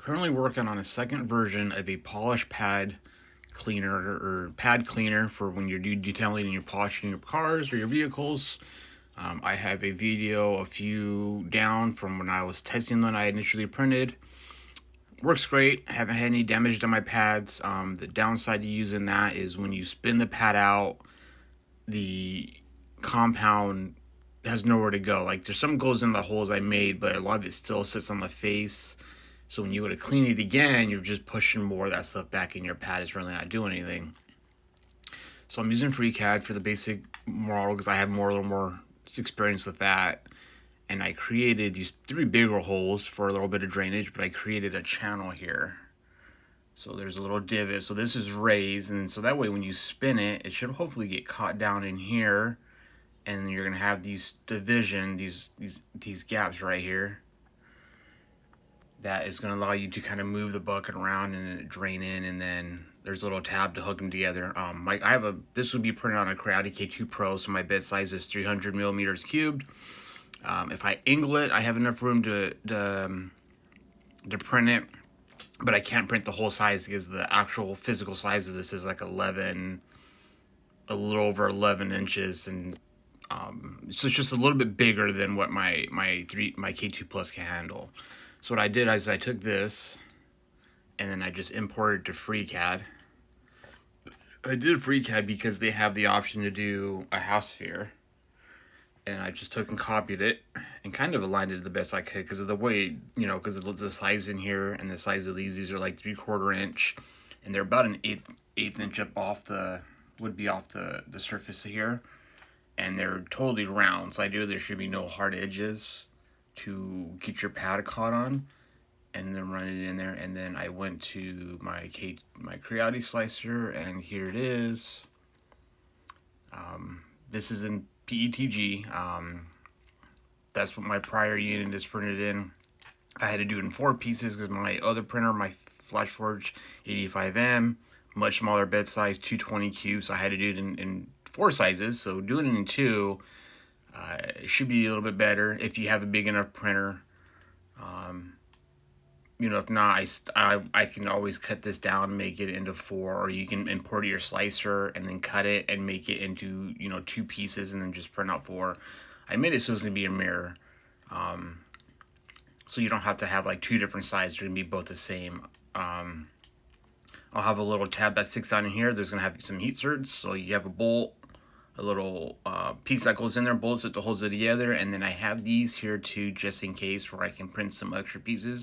Currently working on a second version of a polish pad cleaner or pad cleaner for when you're detailing and you're polishing your cars or your vehicles. I have a video a few down from when I was testing when I initially printed. Works great. Haven't had any damage to my pads. The downside to using that is when you spin the pad out, the compound has nowhere to go. Like there's some goes in the holes I made, but a lot of it still sits on the face. So when you go to clean it again, you're just pushing more of that stuff back in your pad. It's really not doing anything. So I'm using FreeCAD for the basic model because I have a little more experience with that. And I created these 3 bigger holes for a little bit of drainage, but I created a channel here. So there's a little divot. So this is raised, and so that way when you spin it, it should hopefully get caught down in here, and you're gonna have these division, these gaps right here. That is going to allow you to kind of move the bucket around and drain in, and then there's a little tab to hook them together. This would be printed on a Creality K2 Pro, so my bed size is 300 millimeters cubed. If I angle it, I have enough room to print it, but I can't print the whole size because the actual physical size of this is like a little over 11 inches, and so it's just a little bit bigger than what my K2 Plus can handle. So what I did is I took this and then I just imported it to FreeCAD. I did FreeCAD because they have the option to do a house sphere. And I just took and copied it and kind of aligned it the best I could because of the way, because of the size in here and the size of these. These are like 3/4 inch, and they're about an eighth inch up off the surface here. And they're totally round, so ideally there should be no hard edges to get your pad caught on, and then run it in there. And then I went to my Creality slicer, and here it is. This is in PETG. That's what my prior unit is printed in. I had to do it in 4 pieces because my other printer, my FlashForge 85M, much smaller bed size, 220 cubes. So I had to do it in 4 sizes. So doing it in 2, it should be a little bit better if you have a big enough printer. If not, I can always cut this down and make it into 4, or you can import your slicer and then cut it and make it into 2 pieces and then just print out 4. I made it so it's gonna be a mirror, so you don't have to have like 2 different sizes. They're gonna be both the same. I'll have a little tab that sticks down in here. There's gonna have some heat certs, so you have a bolt, a little piece that goes in there, bolts it to hold it together, and then I have these here too, just in case, where I can print some extra pieces.